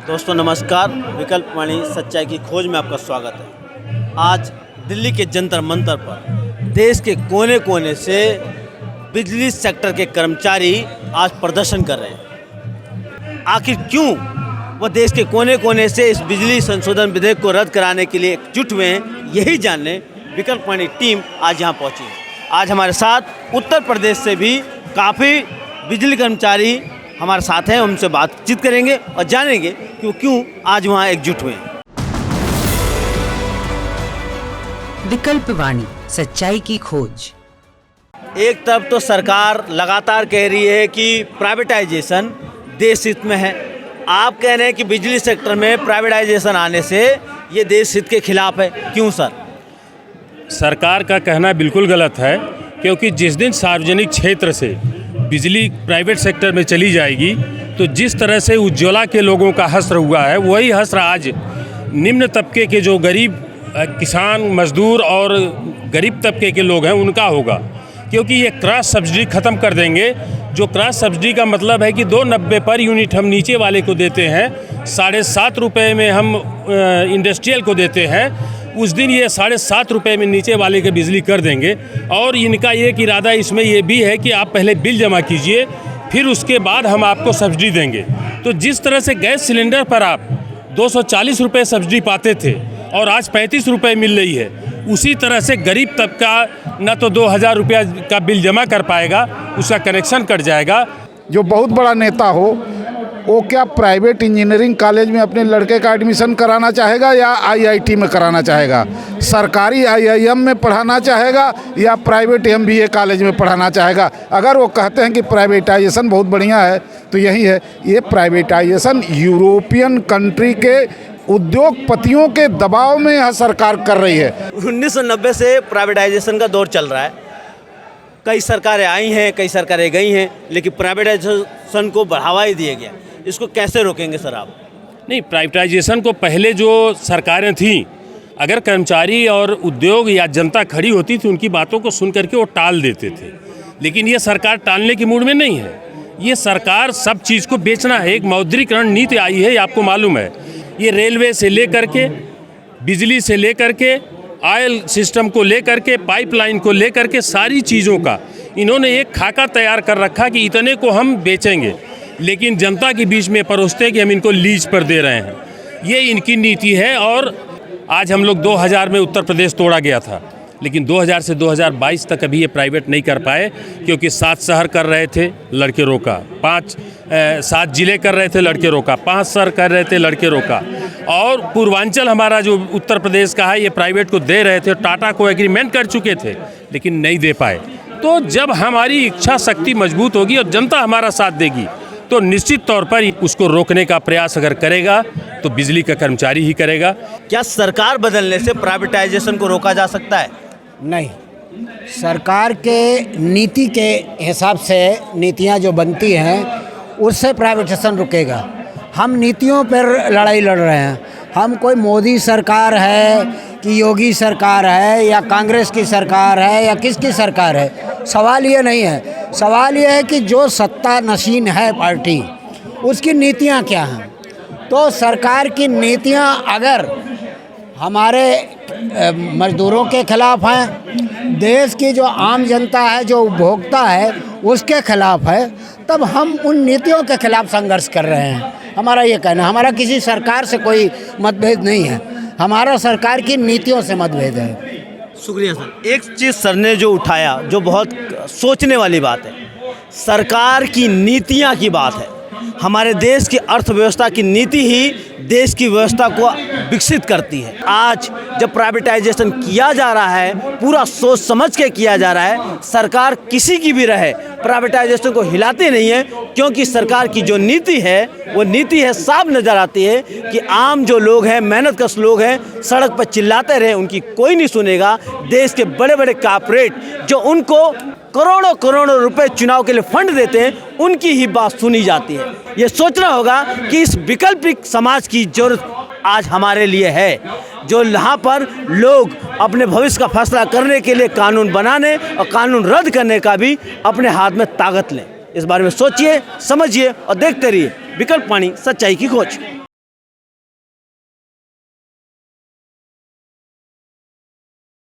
दोस्तों नमस्कार, विकल्प वाणी सच्चाई की खोज में आपका स्वागत है। आज दिल्ली के जंतर मंतर पर देश के कोने कोने से बिजली सेक्टर के कर्मचारी आज प्रदर्शन कर रहे हैं। आखिर क्यों वह देश के कोने कोने से इस बिजली संशोधन विधेयक को रद्द कराने के लिए एकजुट हुए हैं, यही जानने विकल्प वाणी टीम आज यहाँ पहुँची है। आज हमारे साथ उत्तर प्रदेश से भी काफ़ी बिजली कर्मचारी हमारे साथ हैं, उनसे बातचीत करेंगे और जानेंगे कि वो क्यों आज वहाँ एकजुट हुए हैं। विकल्प वाणी सच्चाई की खोज। एक तरफ तो सरकार लगातार कह रही है कि प्राइवेटाइजेशन देश हित में है। आप कह रहे हैं कि बिजली सेक्टर में प्राइवेटाइजेशन आने से ये देश हित के खिलाफ है, क्यों सर? सरकार का कहना बिल्कुल गलत है, क्योंकि जिस दिन सार्वजनिक क्षेत्र से बिजली प्राइवेट सेक्टर में चली जाएगी तो जिस तरह से उज्ज्वला के लोगों का हश्र हुआ है, वही हश्र आज निम्न तबके के जो गरीब किसान, मजदूर और गरीब तबके के लोग हैं उनका होगा। क्योंकि ये क्रॉस सब्सिडी ख़त्म कर देंगे। जो क्रॉस सब्सिडी का मतलब है कि 2.90 पर यूनिट हम नीचे वाले को देते हैं, 7.5 रुपये में हम इंडस्ट्रियल को देते हैं। उस दिन ये 7.5 रुपये में नीचे वाले के बिजली कर देंगे। और इनका एक इरादा इसमें ये भी है कि आप पहले बिल जमा कीजिए, फिर उसके बाद हम आपको सब्सिडी देंगे। तो जिस तरह से गैस सिलेंडर पर आप 240 रुपये सब्सिडी पाते थे और आज 35 रुपये मिल रही है, उसी तरह से गरीब तबका न तो 2000 रुपया का बिल जमा कर पाएगा, उसका कनेक्शन कट जाएगा। जो बहुत बड़ा नेता हो वो क्या प्राइवेट इंजीनियरिंग कॉलेज में अपने लड़के का एडमिशन कराना चाहेगा या आईआईटी में कराना चाहेगा? सरकारी आईआईएम में पढ़ाना चाहेगा या प्राइवेट एमबीए कॉलेज में पढ़ाना चाहेगा? अगर वो कहते हैं कि प्राइवेटाइजेशन बहुत बढ़िया है तो यही है। ये प्राइवेटाइजेशन यूरोपियन कंट्री के उद्योगपतियों के दबाव में यह सरकार कर रही है। 1990 से प्राइवेटाइजेशन का दौर चल रहा है। कई सरकारें आई हैं, कई सरकारें गई हैं, लेकिन प्राइवेटाइजेशन को बढ़ावा ही दिया गया। इसको कैसे रोकेंगे सर आप? नहीं, प्राइवेटाइजेशन को पहले जो सरकारें थीं, अगर कर्मचारी और उद्योग या जनता खड़ी होती थी, उनकी बातों को सुन करके वो टाल देते थे। लेकिन ये सरकार टालने की मूड में नहीं है। ये सरकार सब चीज़ को बेचना है। एक मौद्रीकरण नीति आई है, आपको मालूम है। ये रेलवे से लेकर के, बिजली से लेकर के, ऑयल सिस्टम को लेकर के, पाइपलाइन को लेकर के, सारी चीज़ों का इन्होंने एक खाका तैयार कर रखा कि इतने को हम बेचेंगे, लेकिन जनता के बीच में परोसते हैं कि हम इनको लीज पर दे रहे हैं। ये इनकी नीति है। और आज हम लोग 2000 में उत्तर प्रदेश तोड़ा गया था, लेकिन 2000 से 2022 तक अभी ये प्राइवेट नहीं कर पाए, क्योंकि 7 शहर कर रहे थे, लड़के रोका। 7 जिले कर रहे थे, लड़के रोका। 5 शहर कर रहे थे, लड़के रोका। और पूर्वांचल हमारा जो उत्तर प्रदेश का है, ये प्राइवेट को दे रहे थे। टाटा को एग्रीमेंट कर चुके थे, लेकिन नहीं दे पाए। तो जब हमारी इच्छा शक्ति मजबूत होगी और जनता हमारा साथ देगी, तो निश्चित तौर पर उसको रोकने का प्रयास अगर करेगा तो बिजली का कर्मचारी ही करेगा। क्या सरकार बदलने से प्राइवेटाइजेशन को रोका जा सकता है? नहीं, सरकार के नीति के हिसाब से नीतियां जो बनती हैं उससे प्राइवेटाइजेशन रुकेगा। हम नीतियों पर लड़ाई लड़ रहे हैं। हम कोई मोदी सरकार है कि योगी सरकार है या कांग्रेस की सरकार है या किसकी सरकार है, सवाल ये नहीं है। सवाल ये है कि जो सत्ता नशीन है पार्टी, उसकी नीतियां क्या हैं। तो सरकार की नीतियां अगर हमारे मजदूरों के खिलाफ हैं, देश की जो आम जनता है, जो उपभोक्ता है, उसके खिलाफ है, तब हम उन नीतियों के खिलाफ संघर्ष कर रहे हैं। हमारा ये कहना, हमारा किसी सरकार से कोई मतभेद नहीं है, हमारा सरकार की नीतियों से मतभेद है। शुक्रिया सर। एक चीज़ सर ने जो उठाया, जो बहुत सोचने वाली बात है, सरकार की नीतियाँ की बात है। हमारे देश की अर्थव्यवस्था की नीति ही देश की व्यवस्था को विकसित करती है। आज जब प्राइवेटाइजेशन किया जा रहा है, पूरा सोच समझ के किया जा रहा है। सरकार किसी की भी रहे, प्राइवेटाइजेशन को हिलाते नहीं है, क्योंकि सरकार की जो नीति है, वो नीति है साफ नज़र आती है कि आम जो लोग हैं, मेहनतकश लोग हैं, सड़क पर चिल्लाते रहे, उनकी कोई नहीं सुनेगा। देश के बड़े बड़े कॉर्पोरेट जो उनको करोड़ों करोड़ों रुपए चुनाव के लिए फंड देते हैं, उनकी ही बात सुनी जाती है। ये सोचना होगा कि इस वैकल्पिक समाज की जरूरत आज हमारे लिए है, जो यहाँ पर लोग अपने भविष्य का फैसला करने के लिए कानून बनाने और कानून रद्द करने का भी अपने हाथ में ताकत लें। इस बारे में सोचिए, समझिए और देखते रहिए विकल्प वाणी सच्चाई की खोज।